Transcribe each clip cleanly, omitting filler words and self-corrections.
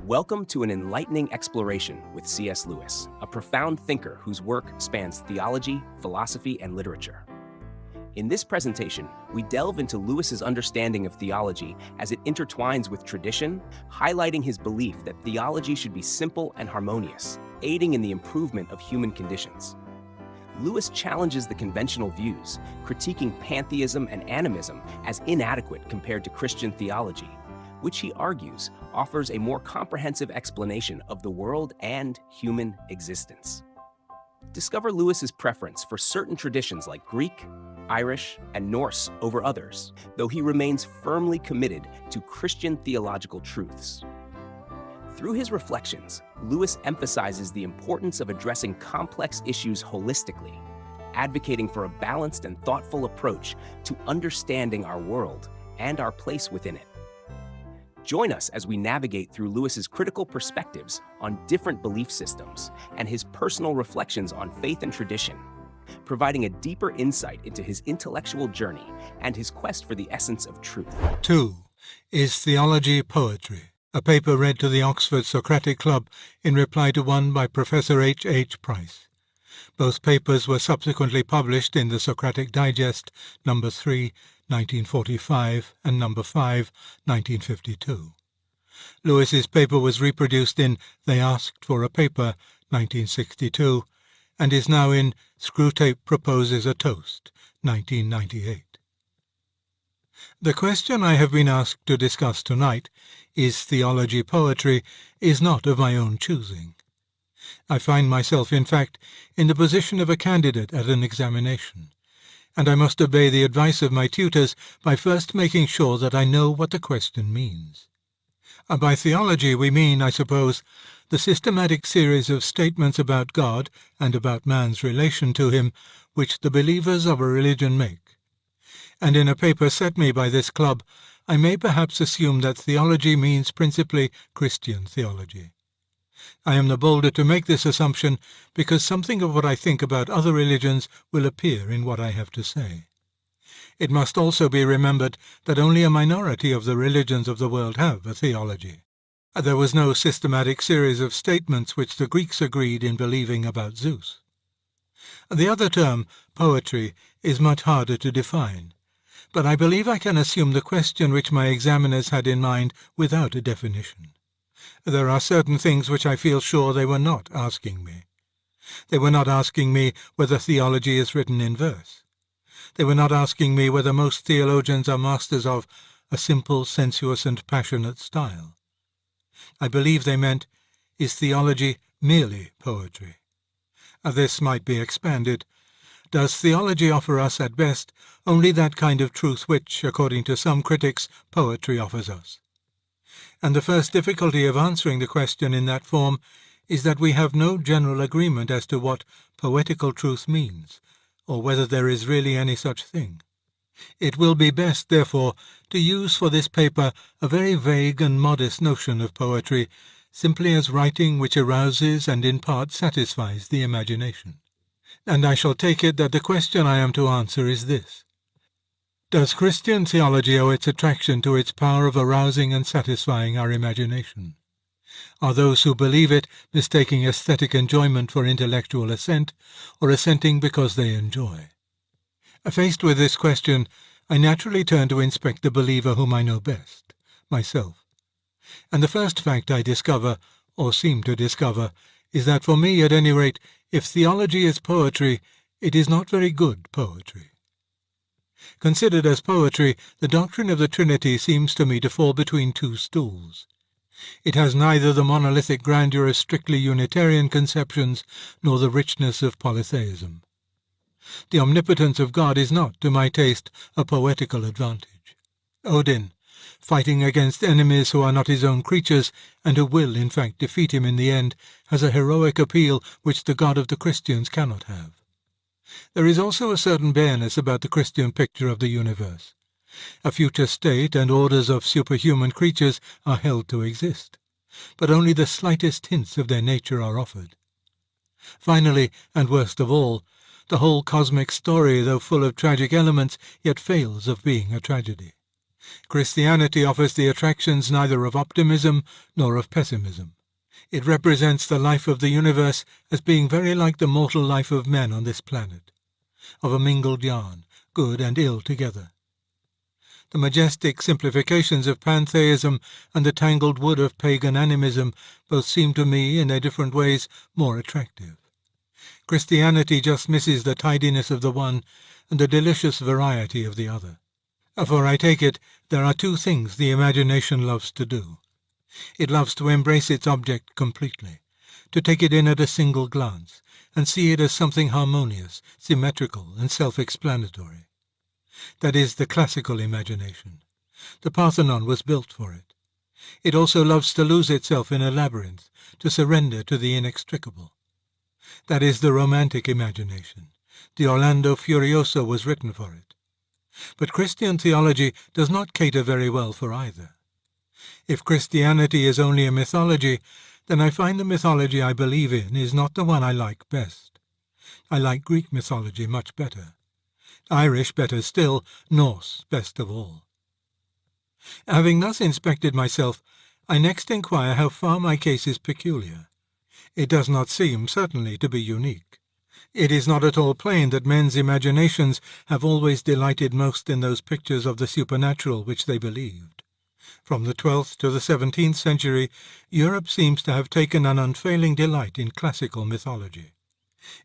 Welcome to an enlightening exploration with C.S. Lewis, a profound thinker whose work spans theology, philosophy, and literature. In this presentation, we delve into Lewis's understanding of theology as it intertwines with tradition, highlighting his belief that theology should be simple and harmonious, aiding in the improvement of human conditions. Lewis challenges the conventional views, critiquing pantheism and animism as inadequate compared to Christian theology, which he argues offers a more comprehensive explanation of the world and human existence. Discover Lewis's preference for certain traditions like Greek, Irish, and Norse over others, though he remains firmly committed to Christian theological truths. Through his reflections, Lewis emphasizes the importance of addressing complex issues holistically, advocating for a balanced and thoughtful approach to understanding our world and our place within it. Join us as we navigate through Lewis's critical perspectives on different belief systems and his personal reflections on faith and tradition, providing a deeper insight into his intellectual journey and his quest for the essence of truth. 2. Is Theology Poetry? A paper read to the Oxford Socratic Club in reply to one by Professor H. H. Price. Both papers were subsequently published in the Socratic Digest, No. 3, 1945, and No. 5, 1952. Lewis's paper was reproduced in They Asked for a Paper, 1962, and is now in Screwtape Proposes a Toast, 1998. The question I have been asked to discuss tonight, is theology poetry, is not of my own choosing. I find myself, in fact, in the position of a candidate at an examination, and I must obey the advice of my tutors by first making sure that I know what the question means. By theology we mean, I suppose, the systematic series of statements about God and about man's relation to him which the believers of a religion make. And in a paper set me by this club, I may perhaps assume that theology means principally Christian theology. I am the bolder to make this assumption because something of what I think about other religions will appear in what I have to say. It must also be remembered that only a minority of the religions of the world have a theology. There was no systematic series of statements which the Greeks agreed in believing about Zeus. The other term, poetry, is much harder to define, but I believe I can assume the question which my examiners had in mind without a definition. There are certain things which I feel sure they were not asking me. They were not asking me whether theology is written in verse. They were not asking me whether most theologians are masters of a simple, sensuous, and passionate style. I believe they meant, is theology merely poetry? This might be expanded. Does theology offer us, at best, only that kind of truth which, according to some critics, poetry offers us? And the first difficulty of answering the question in that form is that we have no general agreement as to what poetical truth means, or whether there is really any such thing. It will be best, therefore, to use for this paper a very vague and modest notion of poetry, simply as writing which arouses and in part satisfies the imagination. And I shall take it that the question I am to answer is this: does Christian theology owe its attraction to its power of arousing and satisfying our imagination? Are those who believe it mistaking aesthetic enjoyment for intellectual assent, or assenting because they enjoy? Faced with this question, I naturally turn to inspect the believer whom I know best, myself. And the first fact I discover, or seem to discover, is that for me, at any rate, if theology is poetry, it is not very good poetry. Considered as poetry, the doctrine of the Trinity seems to me to fall between two stools. It has neither the monolithic grandeur of strictly Unitarian conceptions nor the richness of polytheism. The omnipotence of God is not, to my taste, a poetical advantage. Odin, fighting against enemies who are not his own creatures, and who will, in fact, defeat him in the end, has a heroic appeal which the God of the Christians cannot have. There is also a certain bareness about the Christian picture of the universe. A future state and orders of superhuman creatures are held to exist, but only the slightest hints of their nature are offered. Finally, and worst of all, the whole cosmic story, though full of tragic elements, yet fails of being a tragedy. Christianity offers the attractions neither of optimism nor of pessimism. It represents the life of the universe as being very like the mortal life of men on this planet, of a mingled yarn, good and ill together. The majestic simplifications of pantheism and the tangled wood of pagan animism both seem to me, in their different ways, more attractive. Christianity just misses the tidiness of the one and the delicious variety of the other. For I take it, there are two things the imagination loves to do. It loves to embrace its object completely, to take it in at a single glance, and see it as something harmonious, symmetrical, and self-explanatory. That is the classical imagination. The Parthenon was built for it. It also loves to lose itself in a labyrinth, to surrender to the inextricable. That is the romantic imagination. The Orlando Furioso was written for it. But Christian theology does not cater very well for either. If Christianity is only a mythology, then I find the mythology I believe in is not the one I like best. I like Greek mythology much better. Irish better still, Norse best of all. Having thus inspected myself, I next inquire how far my case is peculiar. It does not seem, certainly, to be unique. It is not at all plain that men's imaginations have always delighted most in those pictures of the supernatural which they believed. From the 12th to the 17th century, Europe seems to have taken an unfailing delight in classical mythology.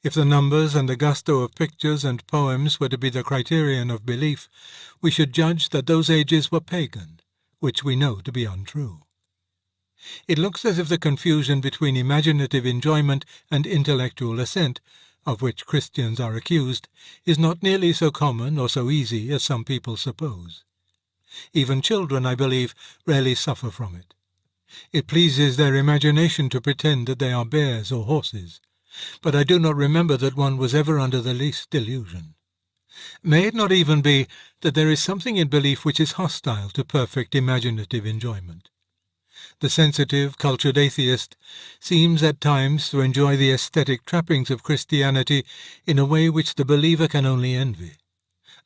If the numbers and the gusto of pictures and poems were to be the criterion of belief, we should judge that those ages were pagan, which we know to be untrue. It looks as if the confusion between imaginative enjoyment and intellectual assent, of which Christians are accused, is not nearly so common or so easy as some people suppose. Even children, I believe, rarely suffer from it. It pleases their imagination to pretend that they are bears or horses, but I do not remember that one was ever under the least delusion. May it not even be that there is something in belief which is hostile to perfect imaginative enjoyment? The sensitive, cultured atheist seems at times to enjoy the aesthetic trappings of Christianity in a way which the believer can only envy.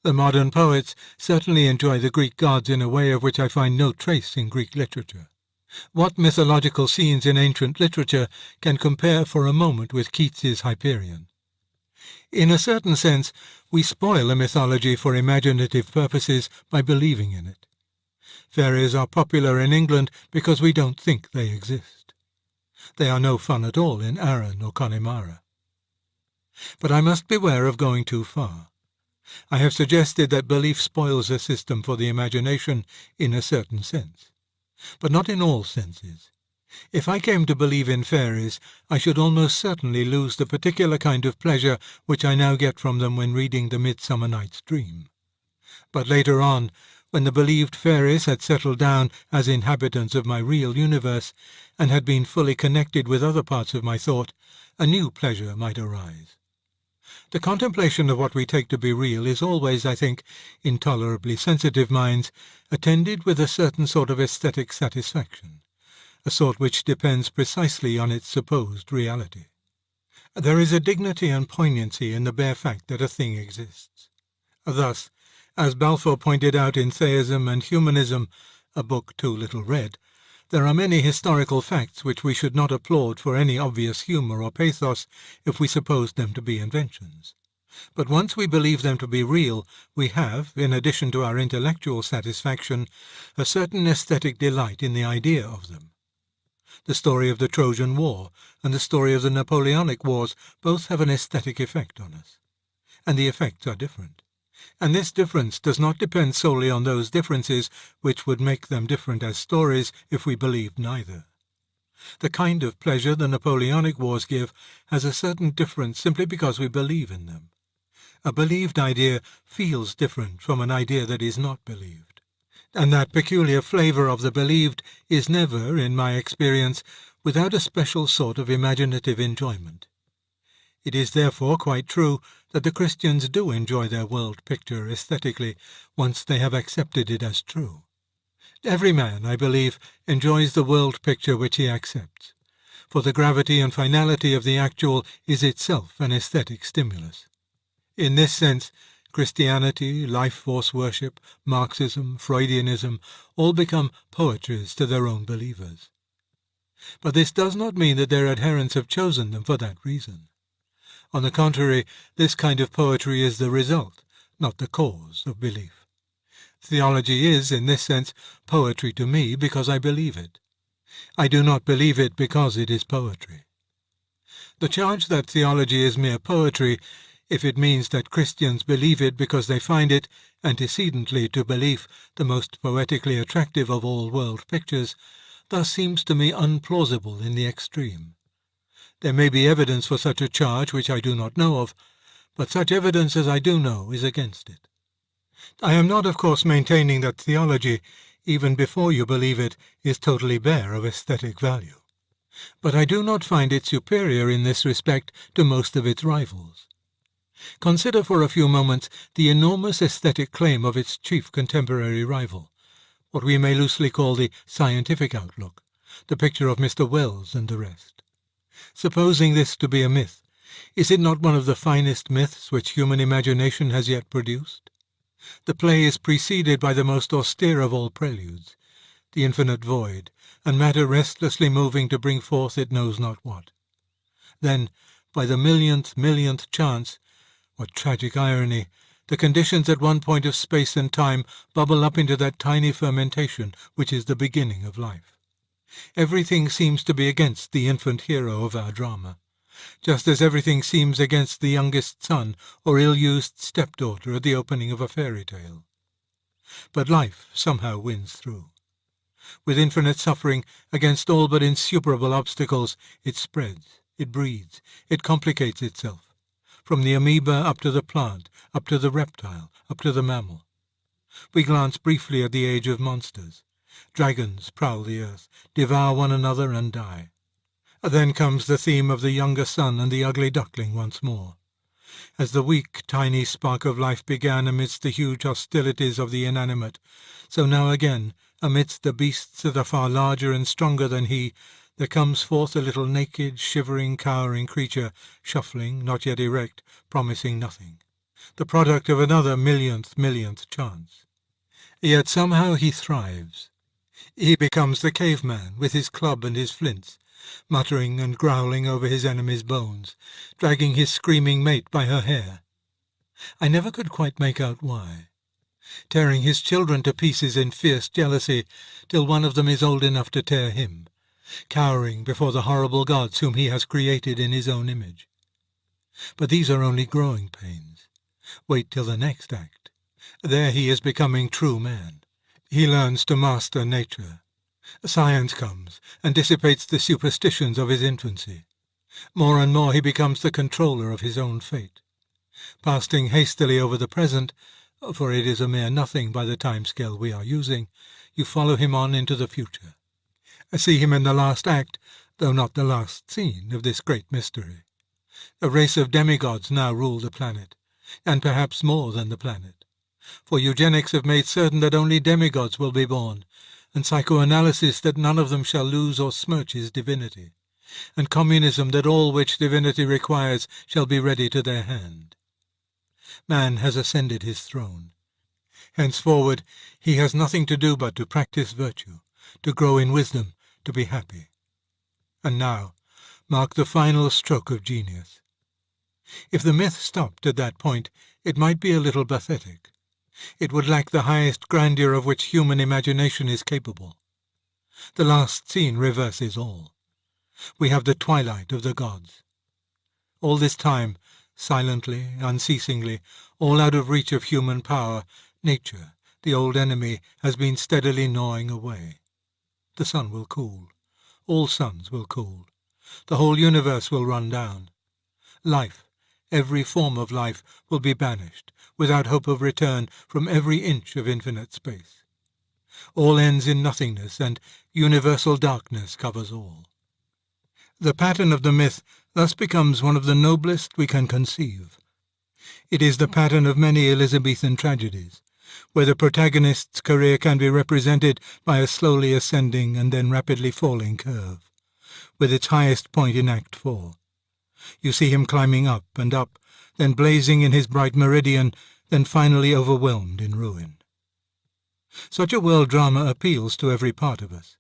The modern poets certainly enjoy the Greek gods in a way of which I find no trace in Greek literature. What mythological scenes in ancient literature can compare for a moment with Keats's Hyperion? In a certain sense, we spoil a mythology for imaginative purposes by believing in it. Fairies are popular in England because we don't think they exist. They are no fun at all in Arran or Connemara. But I must beware of going too far. I have suggested that belief spoils a system for the imagination in a certain sense, but not in all senses. If I came to believe in fairies, I should almost certainly lose the particular kind of pleasure which I now get from them when reading the Midsummer Night's Dream. But later on, when the believed fairies had settled down as inhabitants of my real universe, and had been fully connected with other parts of my thought, a new pleasure might arise. The contemplation of what we take to be real is always, I think, in tolerably sensitive minds, attended with a certain sort of aesthetic satisfaction, a sort which depends precisely on its supposed reality. There is a dignity and poignancy in the bare fact that a thing exists. Thus, as Balfour pointed out in Theism and Humanism, a book too little read, there are many historical facts which we should not applaud for any obvious humour or pathos if we supposed them to be inventions. But once we believe them to be real, we have, in addition to our intellectual satisfaction, a certain aesthetic delight in the idea of them. The story of the Trojan War and the story of the Napoleonic Wars both have an aesthetic effect on us, and the effects are different. And this difference does not depend solely on those differences which would make them different as stories if we believed neither. The kind of pleasure the Napoleonic Wars give has a certain difference simply because we believe in them. A believed idea feels different from an idea that is not believed. And that peculiar flavour of the believed is never, in my experience, without a special sort of imaginative enjoyment. It is therefore quite true that the Christians do enjoy their world picture aesthetically once they have accepted it as true. Every man, I believe, enjoys the world picture which he accepts, for the gravity and finality of the actual is itself an aesthetic stimulus. In this sense, Christianity, life force worship, Marxism, Freudianism all become poetries to their own believers. But this does not mean that their adherents have chosen them for that reason. On the contrary, this kind of poetry is the result, not the cause, of belief. Theology is, in this sense, poetry to me because I believe it. I do not believe it because it is poetry. The charge that theology is mere poetry, if it means that Christians believe it because they find it, antecedently to belief, the most poetically attractive of all world pictures, thus seems to me unplausible in the extreme. There may be evidence for such a charge which I do not know of, but such evidence as I do know is against it. I am not, of course, maintaining that theology, even before you believe it, is totally bare of aesthetic value. But I do not find it superior in this respect to most of its rivals. Consider for a few moments the enormous aesthetic claim of its chief contemporary rival, what we may loosely call the scientific outlook, the picture of Mr. Wells and the rest. Supposing this to be a myth, is it not one of the finest myths which human imagination has yet produced? The play is preceded by the most austere of all preludes, the infinite void, and matter restlessly moving to bring forth it knows not what. Then, by the millionth chance, what tragic irony, the conditions at one point of space and time bubble up into that tiny fermentation which is the beginning of life. Everything seems to be against the infant hero of our drama, just as everything seems against the youngest son or ill-used stepdaughter at the opening of a fairy tale. But life somehow wins through. With infinite suffering, against all but insuperable obstacles, it spreads, it breeds, it complicates itself, from the amoeba up to the plant, up to the reptile, up to the mammal. We glance briefly at the age of monsters. Dragons prowl the earth, devour one another and die. Then comes the theme of the younger son and the ugly duckling once more. As the weak, tiny spark of life began amidst the huge hostilities of the inanimate, so now again, amidst the beasts that are far larger and stronger than he, there comes forth a little naked, shivering, cowering creature, shuffling, not yet erect, promising nothing, the product of another millionth chance. Yet somehow he thrives. He becomes the caveman with his club and his flints, muttering and growling over his enemy's bones, dragging his screaming mate by her hair. I never could quite make out why. Tearing his children to pieces in fierce jealousy, till one of them is old enough to tear him, cowering before the horrible gods whom he has created in his own image. But these are only growing pains. Wait till the next act. There he is becoming true man. He learns to master nature. Science comes and dissipates the superstitions of his infancy. More and more he becomes the controller of his own fate. Passing hastily over the present, for it is a mere nothing by the time-scale we are using, you follow him on into the future. See him in the last act, though not the last scene, of this great mystery. A race of demigods now rule the planet, and perhaps more than the planet. For eugenics have made certain that only demigods will be born, and psychoanalysis that none of them shall lose or smirch his divinity, and communism that all which divinity requires shall be ready to their hand. Man has ascended his throne. Henceforward he has nothing to do but to practice virtue, to grow in wisdom, to be happy. And now, mark the final stroke of genius. If the myth stopped at that point, it might be a little pathetic. It would lack the highest grandeur of which human imagination is capable. The last scene reverses all. We have the twilight of the gods. All this time, silently, unceasingly, all out of reach of human power, nature, the old enemy, has been steadily gnawing away. The sun will cool. All suns will cool. The whole universe will run down. Life, every form of life, will be banished, without hope of return, from every inch of infinite space. All ends in nothingness, and universal darkness covers all. The pattern of the myth thus becomes one of the noblest we can conceive. It is the pattern of many Elizabethan tragedies, where the protagonist's career can be represented by a slowly ascending and then rapidly falling curve, with its highest point in Act 4. You see him climbing up and up, then blazing in his bright meridian, then finally overwhelmed in ruin. Such a world drama appeals to every part of us.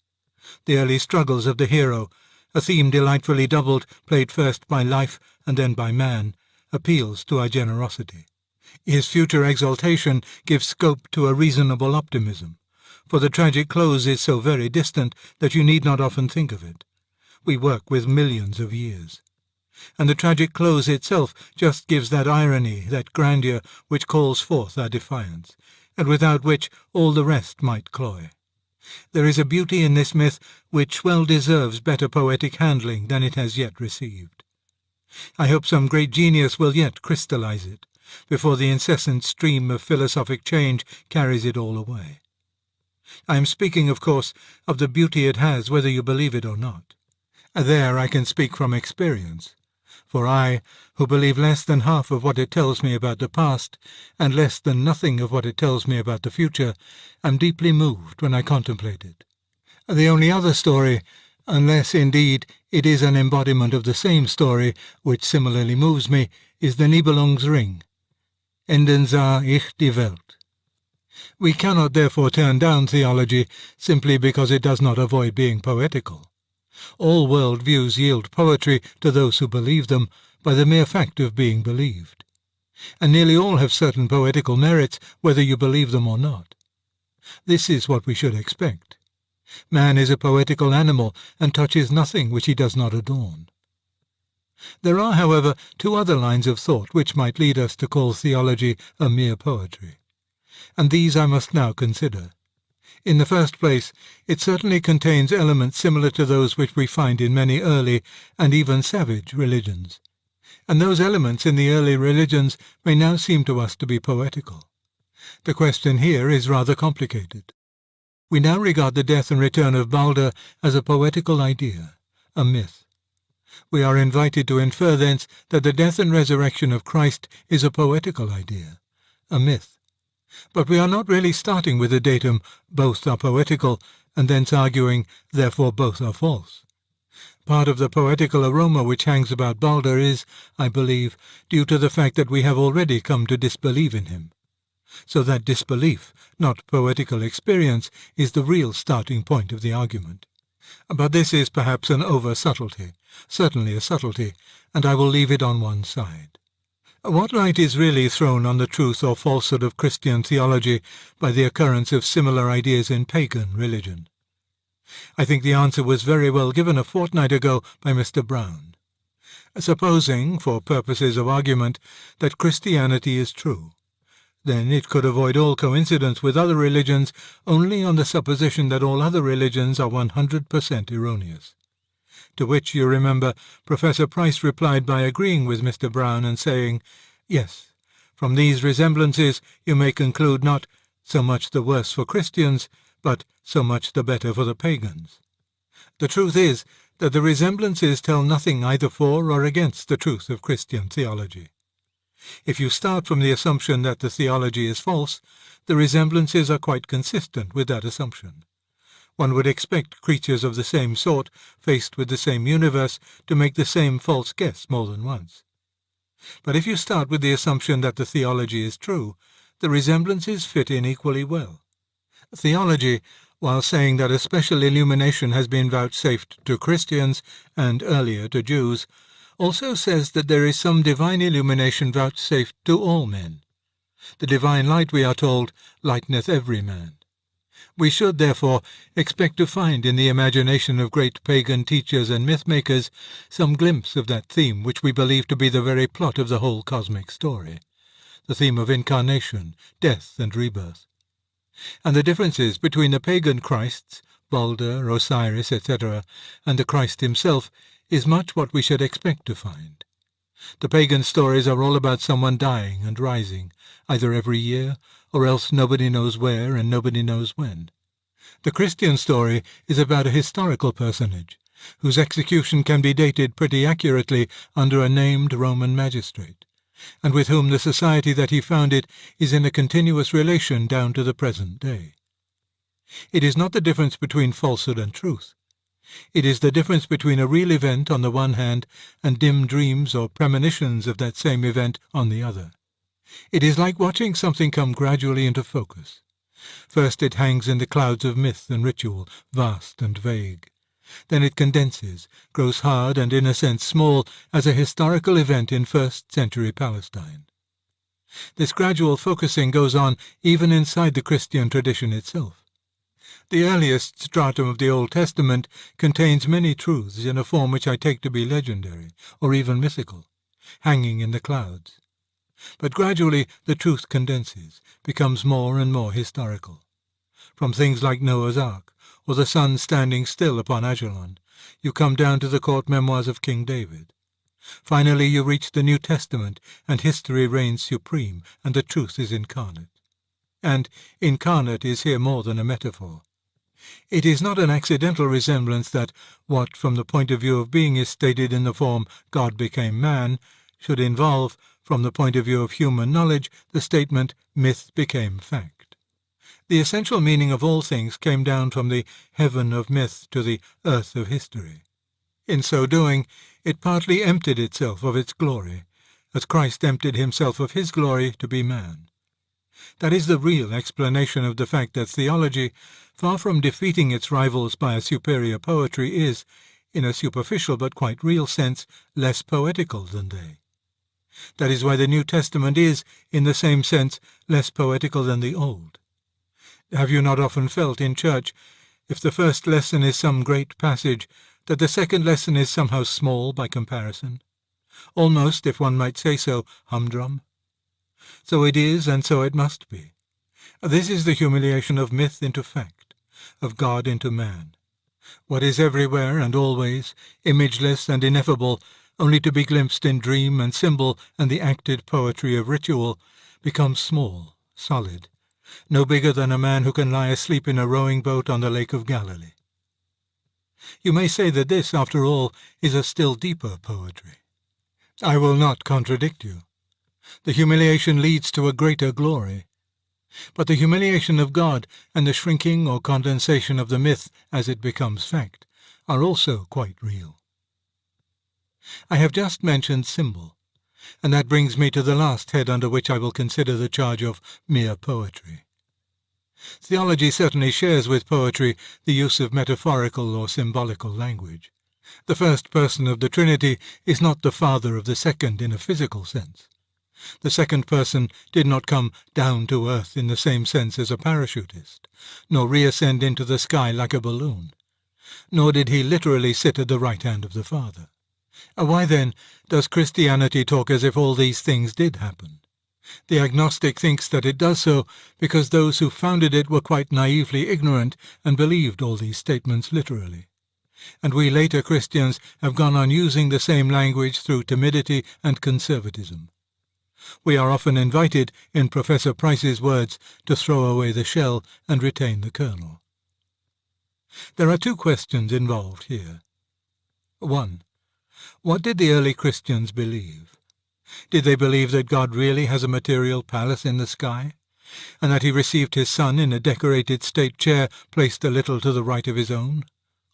The early struggles of the hero, a theme delightfully doubled, played first by life and then by man, appeals to our generosity. His future exaltation gives scope to a reasonable optimism, for the tragic close is so very distant that you need not often think of it. We work with millions of years. And the tragic close itself just gives that irony, that grandeur, which calls forth our defiance, and without which all the rest might cloy. There is a beauty in this myth which well deserves better poetic handling than it has yet received. I hope some great genius will yet crystallize it, before the incessant stream of philosophic change carries it all away. I am speaking, of course, of the beauty it has whether you believe it or not. There I can speak from experience, for I, who believe less than half of what it tells me about the past, and less than nothing of what it tells me about the future, am deeply moved when I contemplate it. The only other story, unless indeed it is an embodiment of the same story, which similarly moves me, is the Nibelungsring, Enden sah ich die Welt. We cannot therefore turn down theology simply because it does not avoid being poetical. All world views yield poetry to those who believe them by the mere fact of being believed, and nearly all have certain poetical merits whether you believe them or not. This is what we should expect. Man is a poetical animal and touches nothing which he does not adorn. There are, however, two other lines of thought which might lead us to call theology a mere poetry, and these I must now consider. In the first place, it certainly contains elements similar to those which we find in many early and even savage religions, and those elements in the early religions may now seem to us to be poetical. The question here is rather complicated. We now regard the death and return of Balder as a poetical idea, a myth. We are invited to infer thence that the death and resurrection of Christ is a poetical idea, a myth. But we are not really starting with the datum, both are poetical, and thence arguing, therefore both are false. Part of the poetical aroma which hangs about Balder is, I believe, due to the fact that we have already come to disbelieve in him. So that disbelief, not poetical experience, is the real starting point of the argument. But this is perhaps an over-subtlety, certainly a subtlety, and I will leave it on one side. What light is really thrown on the truth or falsehood of Christian theology by the occurrence of similar ideas in pagan religion? I think the answer was very well given a fortnight ago by Mr. Brown. Supposing, for purposes of argument, that Christianity is true, then it could avoid all coincidence with other religions only on the supposition that all other religions are 100% erroneous. To which, you remember, Professor Price replied by agreeing with Mr. Brown and saying, "Yes, from these resemblances you may conclude not so much the worse for Christians, but so much the better for the pagans." The truth is that the resemblances tell nothing either for or against the truth of Christian theology. If you start from the assumption that the theology is false, the resemblances are quite consistent with that assumption. One would expect creatures of the same sort, faced with the same universe, to make the same false guess more than once. But if you start with the assumption that the theology is true, the resemblances fit in equally well. Theology, while saying that a special illumination has been vouchsafed to Christians, and earlier to Jews, also says that there is some divine illumination vouchsafed to all men. The divine light, we are told, lighteneth every man. We should, therefore, expect to find in the imagination of great pagan teachers and myth-makers some glimpse of that theme which we believe to be the very plot of the whole cosmic story, the theme of incarnation, death, and rebirth. And the differences between the pagan Christs, Balder, Osiris, etc., and the Christ himself is much what we should expect to find. The pagan stories are all about someone dying and rising, either every year, or else nobody knows where and nobody knows when. The Christian story is about a historical personage, whose execution can be dated pretty accurately under a named Roman magistrate, and with whom the society that he founded is in a continuous relation down to the present day. It is not the difference between falsehood and truth. It is the difference between a real event on the one hand and dim dreams or premonitions of that same event on the other. It is like watching something come gradually into focus. First it hangs in the clouds of myth and ritual, vast and vague. Then it condenses, grows hard and in a sense small as a historical event in first-century Palestine. This gradual focusing goes on even inside the Christian tradition itself. The earliest stratum of the Old Testament contains many truths in a form which I take to be legendary, or even mythical, hanging in the clouds. But gradually the truth condenses, becomes more and more historical. From things like Noah's Ark, or the sun standing still upon Ajalon, you come down to the court memoirs of King David. Finally you reach the New Testament, and history reigns supreme, and the truth is incarnate. And incarnate is here more than a metaphor. It is not an accidental resemblance that what from the point of view of being is stated in the form God became man should involve, from the point of view of human knowledge, the statement myth became fact. The essential meaning of all things came down from the heaven of myth to the earth of history. In so doing, it partly emptied itself of its glory, as Christ emptied himself of his glory to be man. That is the real explanation of the fact that theology, far from defeating its rivals by a superior poetry, is, in a superficial but quite real sense, less poetical than they. That is why the New Testament is, in the same sense, less poetical than the Old. Have you not often felt in church, if the first lesson is some great passage, that the second lesson is somehow small by comparison? Almost, if one might say so, humdrum? So it is, and so it must be. This is the humiliation of myth into fact, of God into man. What is everywhere and always, imageless and ineffable, only to be glimpsed in dream and symbol and the acted poetry of ritual, becomes small, solid, no bigger than a man who can lie asleep in a rowing boat on the Lake of Galilee. You may say that this, after all, is a still deeper poetry. I will not contradict you. The humiliation leads to a greater glory. But the humiliation of God and the shrinking or condensation of the myth as it becomes fact are also quite real. I have just mentioned symbol, and that brings me to the last head under which I will consider the charge of mere poetry. Theology certainly shares with poetry the use of metaphorical or symbolical language. The first person of the Trinity is not the father of the second in a physical sense. The second person did not come down to earth in the same sense as a parachutist, nor reascend into the sky like a balloon, nor did he literally sit at the right hand of the Father. Why, then, does Christianity talk as if all these things did happen? The agnostic thinks that it does so because those who founded it were quite naively ignorant and believed all these statements literally. And we later Christians have gone on using the same language through timidity and conservatism. We are often invited, in Professor Price's words, to throw away the shell and retain the kernel. There are two questions involved here. 1. What did the early Christians believe? Did they believe that God really has a material palace in the sky, and that he received his Son in a decorated state chair placed a little to the right of his own?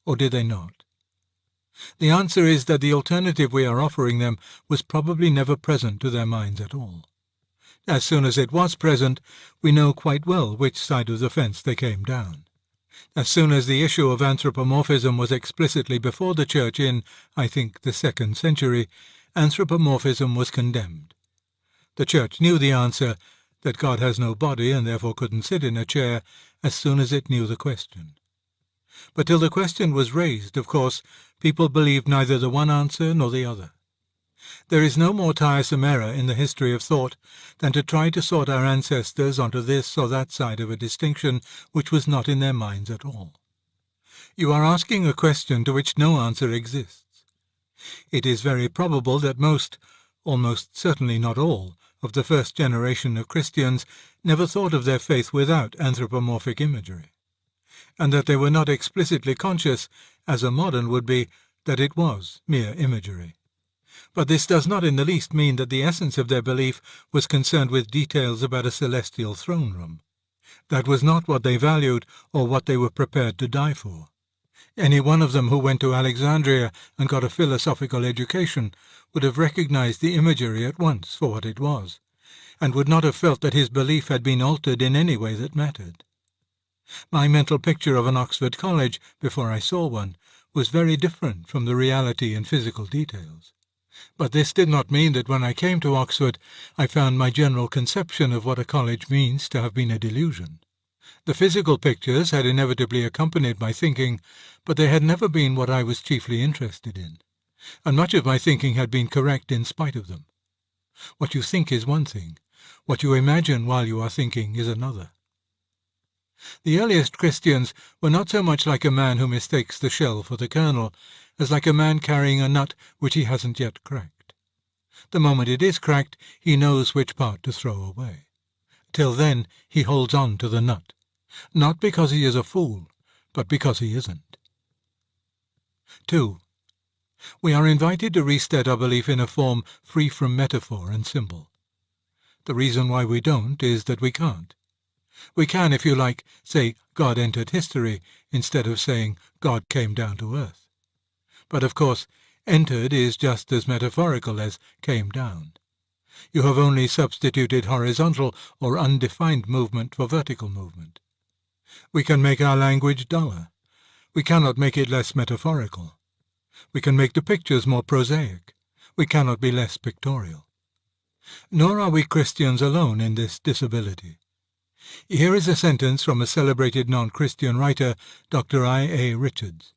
Or did they not? The answer is that the alternative we are offering them was probably never present to their minds at all. As soon as it was present, we know quite well which side of the fence they came down. As soon as the issue of anthropomorphism was explicitly before the Church in, I think, the 2nd century, anthropomorphism was condemned. The Church knew the answer, that God has no body and therefore couldn't sit in a chair, as soon as it knew the question. But till the question was raised, of course, people believed neither the one answer nor the other. There is no more tiresome error in the history of thought than to try to sort our ancestors onto this or that side of a distinction which was not in their minds at all. You are asking a question to which no answer exists. It is very probable that most, almost certainly not all, of the first generation of Christians never thought of their faith without anthropomorphic imagery, and that they were not explicitly conscious, as a modern would be, that it was mere imagery. But this does not in the least mean that the essence of their belief was concerned with details about a celestial throne room. That was not what they valued or what they were prepared to die for. Any one of them who went to Alexandria and got a philosophical education would have recognized the imagery at once for what it was, and would not have felt that his belief had been altered in any way that mattered. My mental picture of an Oxford college, before I saw one, was very different from the reality in physical details. But this did not mean that when I came to Oxford I found my general conception of what a college means to have been a delusion. The physical pictures had inevitably accompanied my thinking, but they had never been what I was chiefly interested in, and much of my thinking had been correct in spite of them. What you think is one thing, what you imagine while you are thinking is another. The earliest Christians were not so much like a man who mistakes the shell for the kernel, as like a man carrying a nut which he hasn't yet cracked. The moment it is cracked, he knows which part to throw away. Till then he holds on to the nut, not because he is a fool, but because he isn't. 2. We are invited to restate our belief in a form free from metaphor and symbol. The reason why we don't is that we can't. We can, if you like, say God entered history instead of saying God came down to earth. But of course, entered is just as metaphorical as came down. You have only substituted horizontal or undefined movement for vertical movement. We can make our language duller. We cannot make it less metaphorical. We can make the pictures more prosaic. We cannot be less pictorial. Nor are we Christians alone in this disability. Here is a sentence from a celebrated non-Christian writer, Dr. I.A. Richards.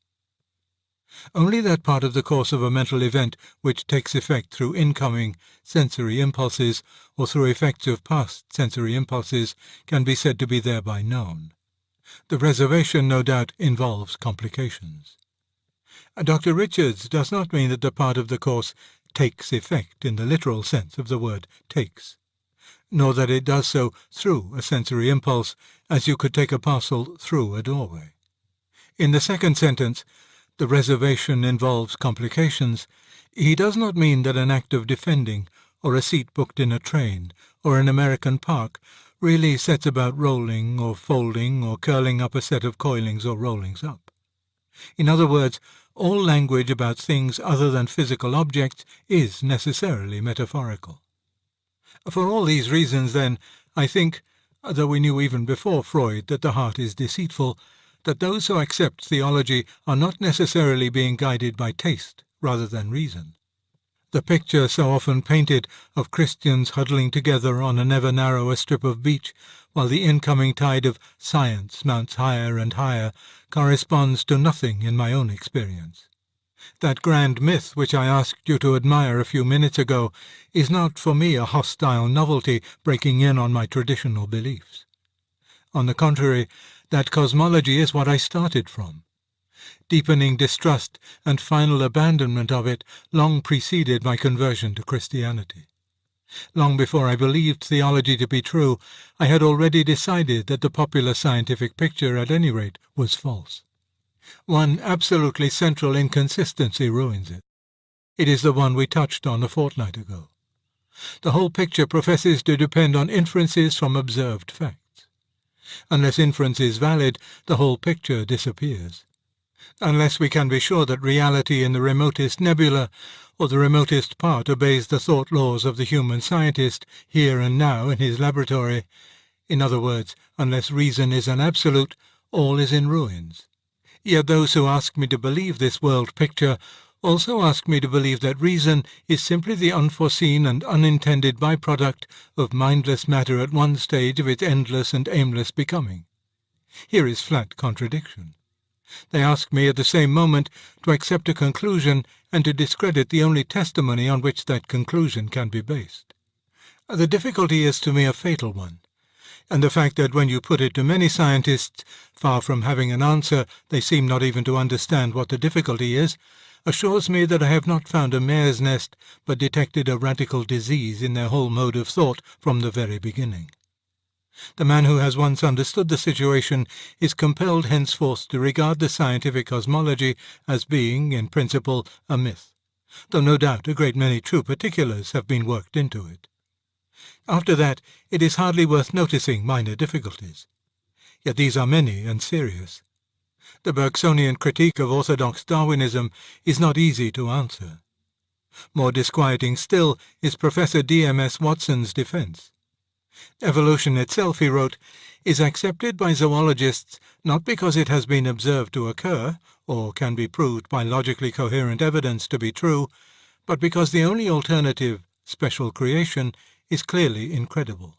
Only that part of the course of a mental event which takes effect through incoming sensory impulses or through effects of past sensory impulses can be said to be thereby known. The reservation, no doubt, involves complications. Dr. Richards does not mean that the part of the course takes effect in the literal sense of the word takes, nor that it does so through a sensory impulse, as you could take a parcel through a doorway. In the second sentence, the reservation involves complications, he does not mean that an act of defending, or a seat booked in a train, or an American park, really sets about rolling or folding or curling up a set of coilings or rollings up. In other words, all language about things other than physical objects is necessarily metaphorical. For all these reasons, then, I think, though we knew even before Freud that the heart is deceitful, that those who accept theology are not necessarily being guided by taste rather than reason. The picture so often painted of Christians huddling together on an ever narrower strip of beach while the incoming tide of science mounts higher and higher corresponds to nothing in my own experience. That grand myth which I asked you to admire a few minutes ago is not for me a hostile novelty breaking in on my traditional beliefs. On the contrary, that cosmology is what I started from. Deepening distrust and final abandonment of it long preceded my conversion to Christianity. Long before I believed theology to be true, I had already decided that the popular scientific picture, at any rate, was false. One absolutely central inconsistency ruins it. It is the one we touched on a fortnight ago. The whole picture professes to depend on inferences from observed facts. Unless inference is valid, the whole picture disappears. Unless we can be sure that reality in the remotest nebula or the remotest part obeys the thought laws of the human scientist here and now in his laboratory, in other words, unless reason is an absolute, all is in ruins. Yet those who ask me to believe this world picture also ask me to believe that reason is simply the unforeseen and unintended byproduct of mindless matter at one stage of its endless and aimless becoming. Here is flat contradiction. They ask me at the same moment to accept a conclusion and to discredit the only testimony on which that conclusion can be based. The difficulty is to me a fatal one, and the fact that when you put it to many scientists, far from having an answer, they seem not even to understand what the difficulty is, assures me that I have not found a mare's nest, but detected a radical disease in their whole mode of thought from the very beginning. The man who has once understood the situation is compelled henceforth to regard the scientific cosmology as being, in principle, a myth, though no doubt a great many true particulars have been worked into it. After that, it is hardly worth noticing minor difficulties. Yet these are many and serious. The Bergsonian critique of orthodox Darwinism is not easy to answer. More disquieting still is Professor D.M.S. Watson's defense. Evolution itself, he wrote, is accepted by zoologists not because it has been observed to occur, or can be proved by logically coherent evidence to be true, but because the only alternative, special creation, is clearly incredible.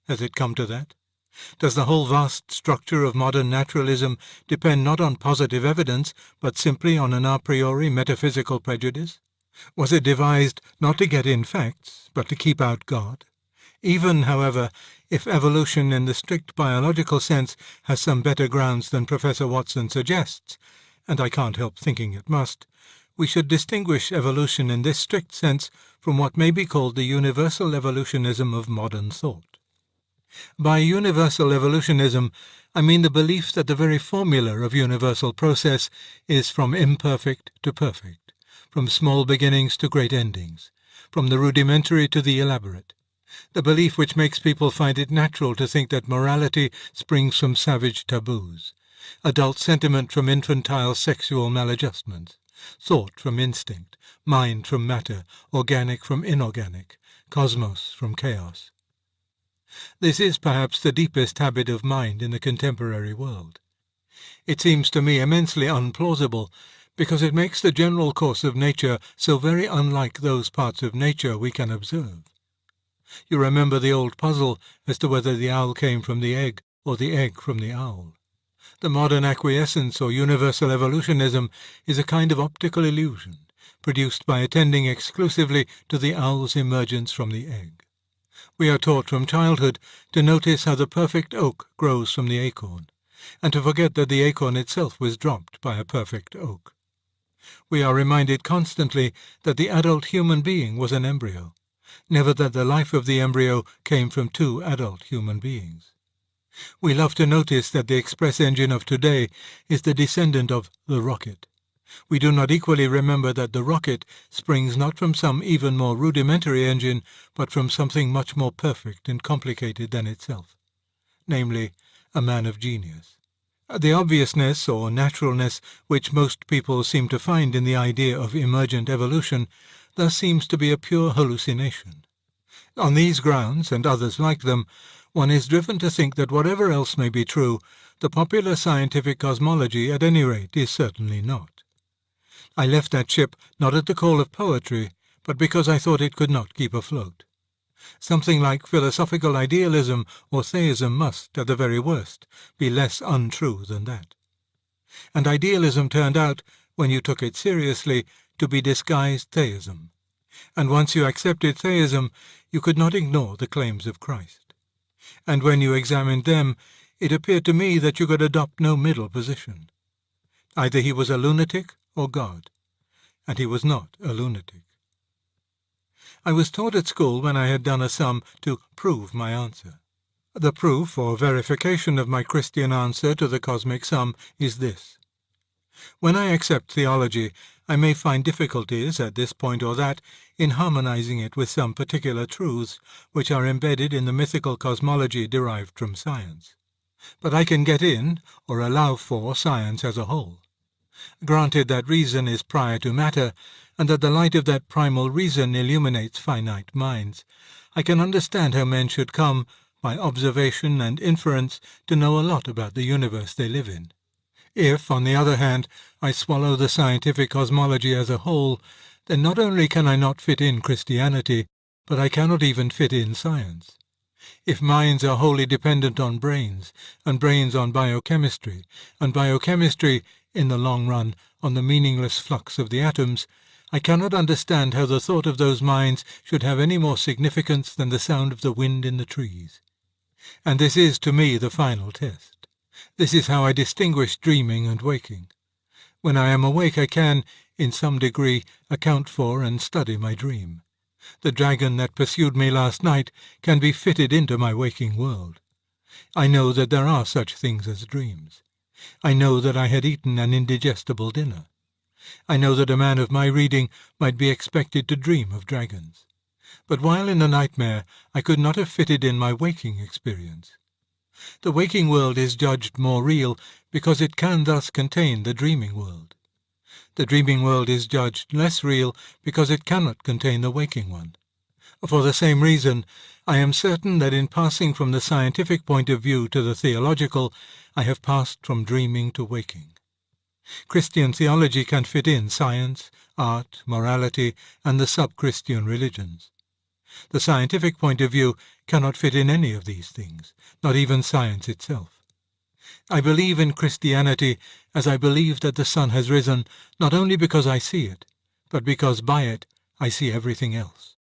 Has it come to that? Does the whole vast structure of modern naturalism depend not on positive evidence, but simply on an a priori metaphysical prejudice? Was it devised not to get in facts, but to keep out God? Even, however, if evolution in the strict biological sense has some better grounds than Professor Watson suggests, and I can't help thinking it must, we should distinguish evolution in this strict sense from what may be called the universal evolutionism of modern thought. By universal evolutionism, I mean the belief that the very formula of universal process is from imperfect to perfect, from small beginnings to great endings, from the rudimentary to the elaborate, the belief which makes people find it natural to think that morality springs from savage taboos, adult sentiment from infantile sexual maladjustments, thought from instinct, mind from matter, organic from inorganic, cosmos from chaos. This is perhaps the deepest habit of mind in the contemporary world. It seems to me immensely unplausible, because it makes the general course of nature so very unlike those parts of nature we can observe. You remember the old puzzle as to whether the owl came from the egg or the egg from the owl. The modern acquiescence or universal evolutionism is a kind of optical illusion, produced by attending exclusively to the owl's emergence from the egg. We are taught from childhood to notice how the perfect oak grows from the acorn, and to forget that the acorn itself was dropped by a perfect oak. We are reminded constantly that the adult human being was an embryo, never that the life of the embryo came from two adult human beings. We love to notice that the express engine of today is the descendant of the rocket. We do not equally remember that the rocket springs not from some even more rudimentary engine, but from something much more perfect and complicated than itself, namely, a man of genius. The obviousness or naturalness which most people seem to find in the idea of emergent evolution thus seems to be a pure hallucination. On these grounds, and others like them, one is driven to think that whatever else may be true, the popular scientific cosmology, at any rate, is certainly not. I left that ship not at the call of poetry, but because I thought it could not keep afloat. Something like philosophical idealism or theism must, at the very worst, be less untrue than that. And idealism turned out, when you took it seriously, to be disguised theism. And once you accepted theism, you could not ignore the claims of Christ. And when you examined them, it appeared to me that you could adopt no middle position. Either he was a lunatic or God, and he was not a lunatic. I was taught at school, when I had done a sum, to prove my answer. The proof or verification of my Christian answer to the cosmic sum is this. When I accept theology, I may find difficulties at this point or that in harmonizing it with some particular truths which are embedded in the mythical cosmology derived from science. But I can get in, or allow for, science as a whole. Granted that reason is prior to matter, and that the light of that primal reason illuminates finite minds, I can understand how men should come, by observation and inference, to know a lot about the universe they live in. If, on the other hand, I swallow the scientific cosmology as a whole, then not only can I not fit in Christianity, but I cannot even fit in science. If minds are wholly dependent on brains, and brains on biochemistry, and biochemistry, in the long run, on the meaningless flux of the atoms, I cannot understand how the thought of those minds should have any more significance than the sound of the wind in the trees. And this is, to me, the final test. This is how I distinguish dreaming and waking. When I am awake, I can, in some degree, account for and study my dream. The dragon that pursued me last night can be fitted into my waking world. I know that there are such things as dreams. I know that I had eaten an indigestible dinner. I know that a man of my reading might be expected to dream of dragons. But while in the nightmare, I could not have fitted in my waking experience. The waking world is judged more real because it can thus contain the dreaming world. The dreaming world is judged less real because it cannot contain the waking one. For the same reason, I am certain that in passing from the scientific point of view to the theological, I have passed from dreaming to waking. Christian theology can fit in science, art, morality, and the sub-Christian religions. The scientific point of view cannot fit in any of these things, not even science itself. I believe in Christianity as I believe that the sun has risen, not only because I see it, but because by it I see everything else.